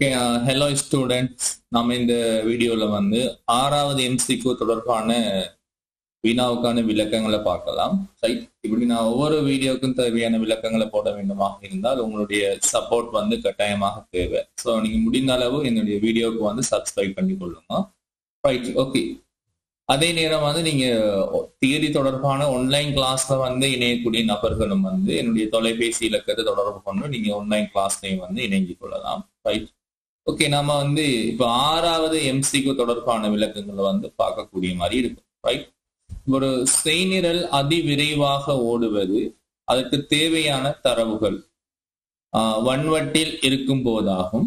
Okay, hello students. நம்ம இந்த வீடியோல வந்து 6வது எம்சிக்யூ தொடர்பான வினாவுக்கான விளக்கங்களை பார்க்கலாம். ரைட், இப்படி நான் ஒவ்வொரு வீடியோக்கும் தேவையான விளக்கங்களை போட வேண்டுமாக இருந்தால் உங்களுடைய சப்போர்ட் வந்து கட்டாயமாக தேவை. ஸோ நீங்க முடிந்த அளவு என்னுடைய வீடியோவுக்கு வந்து சப்ஸ்கிரைப் பண்ணி கொள்ளுங்க. Right, okay. அதே நேரம் வந்து நீங்க தியரி தொடர்பான ஆன்லைன் கிளாஸ்ல வந்து இணையக்கூடிய நபர்களும் வந்து என்னுடைய தொலைபேசி இலக்கத்தை தொடர்பு கொண்டு நீங்க ஆன்லைன் கிளாஸ்லையும் வந்து இணைஞ்சு கொள்ளலாம். Right, okay. நாம வந்து இப்ப 6வது எம்சிக்யூ தொடர்பான விளக்கங்களை வந்து பார்க்கக்கூடிய மாதிரி இருக்கும். ரைட், ஒரு செய்நிரல் அதிவிரைவாக ஓடுவது அதற்கு தேவையான தரவுகள் வன்வட்டில் இருக்கும் போதாகும்,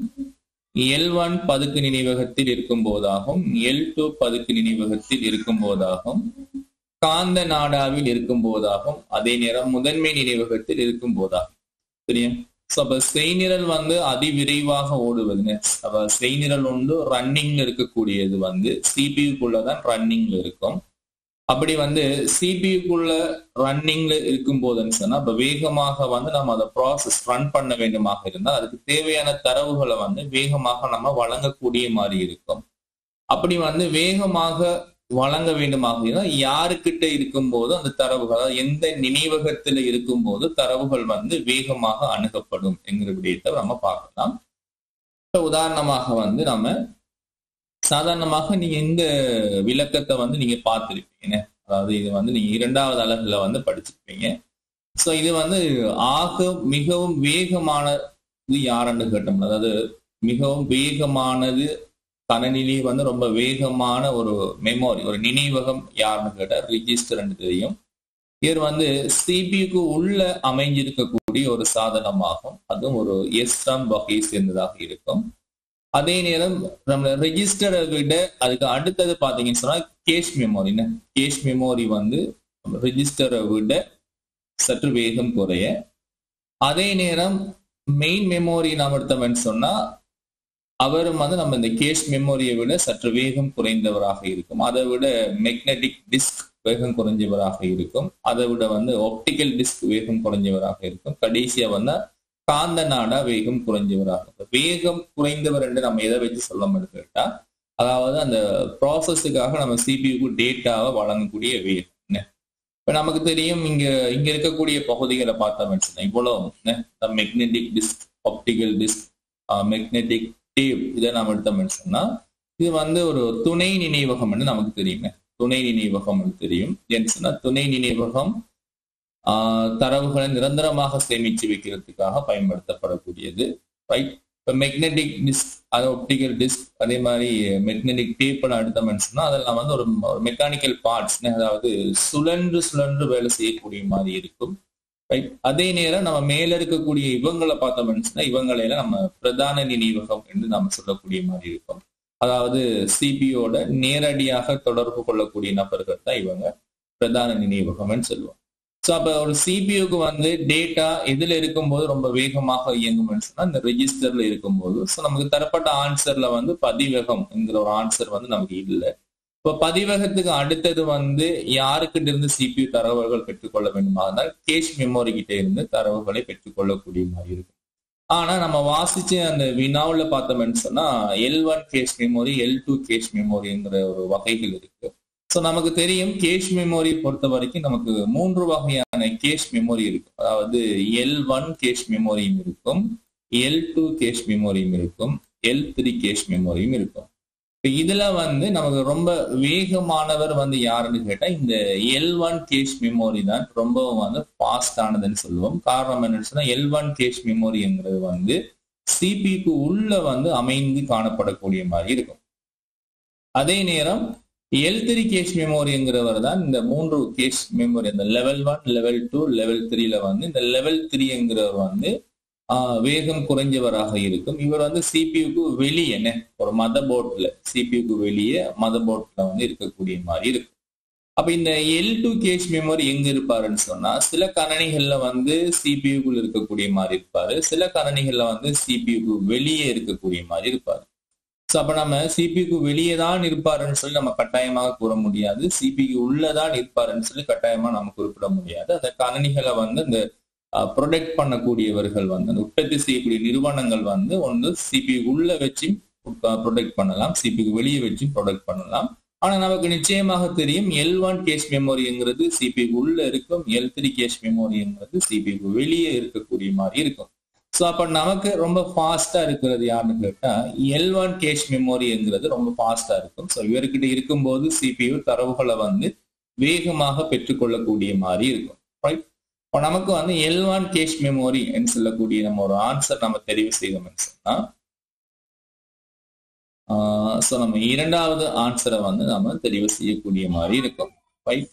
L1 பதுக்கு நினைவகத்தில் இருக்கும் போதாகும், L2 பதுக்கு நினைவகத்தில் இருக்கும் போதாகும், காந்த நாடாவில் இருக்கும் போதாகும், அதே நேரம் முதன்மை நினைவகத்தில் இருக்கும் போதாகும். சரியா? அப்ப செய்நிரல் வந்து அதிவிரைவாக ஓடுவதுங்க. அப்ப செய்நிரல் ஒன்று ரன்னிங்ல இருக்கக்கூடியது வந்து சிபியூக்குள்ளதான் ரன்னிங்ல இருக்கும். அப்படி வந்து சிபியூக்குள்ள ரன்னிங்ல இருக்கும் போதுன்னு சொன்னா அப்ப வேகமாக வந்து நம்ம அதை ப்ராசஸ் ரன் பண்ண வேண்டுமாக இருந்தால் அதுக்கு தேவையான தரவுகளை வந்து வேகமாக நம்ம வழங்கக்கூடிய மாதிரி இருக்கும். அப்படி வந்து வேகமாக வழங்க வேண்டுமாக இருந்தால் யாருக்கிட்ட இருக்கும் போது அந்த தரவுகள், அதாவது எந்த நினைவகத்துல இருக்கும் போது தரவுகள் வந்து வேகமாக அணுகப்படும் என்கிற விடயத்தை நம்ம பார்க்கலாம். உதாரணமாக வந்து நம்ம சாதாரணமாக நீங்க இந்த விளக்கத்தை வந்து நீங்க பார்த்திருப்பீங்க. அதாவது இது வந்து நீங்க 2வது அலகுல வந்து படிச்சிருப்பீங்க. சோ இது வந்து மிகவும் வேகமானது யாருன்னு கேட்டோம். அதாவது மிகவும் வேகமானது கணினி வந்து ரொம்ப வேகமான ஒரு மெமோரி, ஒரு நினைவகம் யாருன்னு கேட்டா ரிஜிஸ்டர் தெரியும். இது வந்து சிபியூக்கு உள்ள அமைஞ்சிருக்கக்கூடிய ஒரு சாதனமாகும். அதுவும் ஒரு SRAM வகையை சேர்ந்ததாக இருக்கும். அதே நேரம் நம்ம ரெஜிஸ்டரை விட அதுக்கு அடுத்தது பாத்தீங்கன்னு சொன்னா கேஷ் மெமோரி. கேஷ் மெமோரி வந்து ரெஜிஸ்டரை விட சற்று வேகம் குறைய, அதே நேரம் மெயின் மெமோரி நாம் எடுத்தோம்னு சொன்னா அவரும் வந்து நம்ம இந்த கேஷ் மெமோரியை விட சற்று வேகம் குறைந்தவராக இருக்கும். அதை விட மேக்னெட்டிக் டிஸ்க் வேகம் குறைஞ்சவராக இருக்கும். அதை விட வந்து ஆப்டிக்கல் டிஸ்க் வேகம் குறைஞ்சவராக இருக்கும். கடைசியா வந்து காந்த நாடா வேகம் குறைஞ்சவராக. வேகம் குறைந்தவர் என்று நம்ம எதை வச்சு சொல்ல முடியும் கேட்டா, அதாவது அந்த ப்ராசஸுக்காக நம்ம சிபியூக்கு டேட்டாவை வழங்கக்கூடிய வேகம். இப்ப நமக்கு தெரியும் இங்க இருக்கக்கூடிய பகுதிகளை பார்த்தோம்னு சொன்னா இவ்வளவு magnetic disk, optical disk, magnetic tape இதை நாம் எடுத்தோம்னு சொன்னா இது வந்து ஒரு துணை நினைவகம் என்று நமக்கு தெரியுங்க. துணை நினைவகம் தெரியும். ஏன்னு சொன்னா துணை நினைவகம் தரவுகளை நிரந்தரமாக சேமிச்சு வைக்கிறதுக்காக பயன்படுத்தப்படக்கூடியது. ரைட், இப்போ மேக்னெட்டிக் டிஸ்க், அது ஆப்டிக்கல் டிஸ்க், அதே மாதிரி மேக்னெட்டிக் டேப் எடுத்தோம்னு சொன்னா அதெல்லாம் வந்து ஒரு மெக்கானிக்கல் பார்ட்ஸ், அதாவது சுழன்று வேலை செய்யக்கூடிய மாதிரி இருக்கும். ரைட், அதே நேரம் நம்ம மேல இருக்கக்கூடிய இவங்களை பார்த்தோம்னு சொன்னா இவங்களையெல்லாம் நம்ம பிரதான நினைவகம் என்று நம்ம சொல்லக்கூடிய மாதிரி இருக்கும். அதாவது சிபியோட நேரடியாக தொடர்பு கொள்ளக்கூடிய நபர்கள் தான் இவங்க பிரதான நினைவகம்னு சொல்லுவோம். ஸோ அப்போ ஒரு சிபியூக்கு வந்து டேட்டா எதுல இருக்கும்போது ரொம்ப வேகமாக இயங்கும்னு சொன்னா இந்த ரெஜிஸ்டர்ல இருக்கும்போது. ஸோ நமக்கு தரப்பட்ட ஆன்சர்ல வந்து பதிவகம் என்கிற ஒரு ஆன்சர் வந்து நமக்கு இல்லை. இப்போ பதிவகத்துக்கு அடுத்தது வந்து யாருக்கிட்ட இருந்து சிபியூ தரவுகள் பெற்றுக்கொள்ள வேண்டுமா இருந்தால் கேஷ் மெமோரி கிட்ட இருந்து தரவுகளை பெற்றுக்கொள்ளக்கூடிய மாதிரி இருக்கும். ஆனா நம்ம வாசிச்சு அந்த வினாவில் பார்த்தோம்னு சொன்னா L1 cash memory, L2 cash மெமோரிங்கிற ஒரு வகைகள் இருக்கு. ஸோ நமக்கு தெரியும் கேஷ் மெமோரி பொறுத்த வரைக்கும் நமக்கு 3 வகையான கேஷ் மெமோரி இருக்கும். அதாவது L1 கேஷ் மெமோரியும் இருக்கும், L2 கேஷ் மெமோரியும் இருக்கும், L3 கேஷ் மெமோரியும் இருக்கும். இதுல வந்து நமக்கு ரொம்ப வேகமானவர் வந்து யாருன்னு கேட்டா இந்த L1 கேஷ் மெமோரி தான் ரொம்பவும் வந்து ஃபாஸ்ட் ஆனதுன்னு சொல்லுவோம். காரணம் என்னன்னு சொன்னா L1 கேஷ் மெமோரிங்கிறது வந்து சிபிக்கு உள்ள வந்து அமைந்து காணப்படக்கூடிய மாதிரி இருக்கும். அதே நேரம் L3 கேஷ் மெமோரிங்கிறவர் தான் இந்த 3 கேஷ் மெமோரி, இந்த லெவல் 1, லெவல் 2, லெவல் 3ல வந்து இந்த லெவல் 3ங்கிறவர் வந்து வேகம் குறைஞ்சவராக இருக்கும். இவர் வந்து சிபியூக்கு வெளியே ஒரு மதர் போர்ட்ல, சிபியூக்கு வெளியே மதர் போர்ட்ல வந்து இருக்கக்கூடிய மாதிரி இருக்கும். அப்ப இந்த L2 கேஷ் மெமோரி எங்க இருப்பாருன்னு சொன்னா சில கணனிகள்ல வந்து சிபியூக்குள் இருக்கக்கூடிய மாதிரி இருப்பாரு, சில கணனிகள்ல வந்து சிபியூக்கு வெளியே இருக்கக்கூடிய மாதிரி இருப்பாரு. ஸோ அப்ப நம்ம சிபிக்கு வெளியே தான் இருப்பாருன்னு சொல்லி நம்ம கட்டாயமாக கூற முடியாது, சிபிக்கு உள்ளதான் இருப்பாருன்னு சொல்லி கட்டாயமா நம்ம குறிப்பிட முடியாது. அந்த கணனிகளை வந்து இந்த ப்ரொடெக்ட் பண்ணக்கூடியவர்கள் வந்து உற்பத்தி செய்யக்கூடிய நிறுவனங்கள் வந்து ஒன்று சிபியு உள்ள வச்சு ப்ரொடெக்ட் பண்ணலாம், சிபியு வெளியே வச்சு ப்ரொடெக்ட் பண்ணலாம். ஆனா நமக்கு நிச்சயமாக தெரியும் L1 கேஷ் மெமரிங்கிறது சிபியு உள்ள இருக்கும், L3 கேஷ் மெமரிங்கிறது சிபியு வெளியே இருக்கக்கூடிய மாதிரி இருக்கும். ஸோ அப்ப நமக்கு ரொம்ப ஃபாஸ்டா இருக்கிறது யாருன்னு கேட்டா L1 கேஷ் மெமரிங்கிறது ரொம்ப ஃபாஸ்டா இருக்கும். ஸோ இவர்கிட்ட இருக்கும்போது சிபியு தரவுகளை வந்து வேகமாக பெற்றுக்கொள்ளக்கூடிய மாதிரி இருக்கும். ரைட், இப்போ நமக்கு வந்து L1 கேஷ் மெமரி என்று சொல்லக்கூடிய நம்ம ஒரு ஆன்சர் நம்ம தெரிவு செய்தோம்னு சொன்னா ஸோ நம்ம இரண்டாவது ஆன்சரை வந்து நம்ம தெரிவு செய்யக்கூடிய மாதிரி இருக்கும். ரைட்,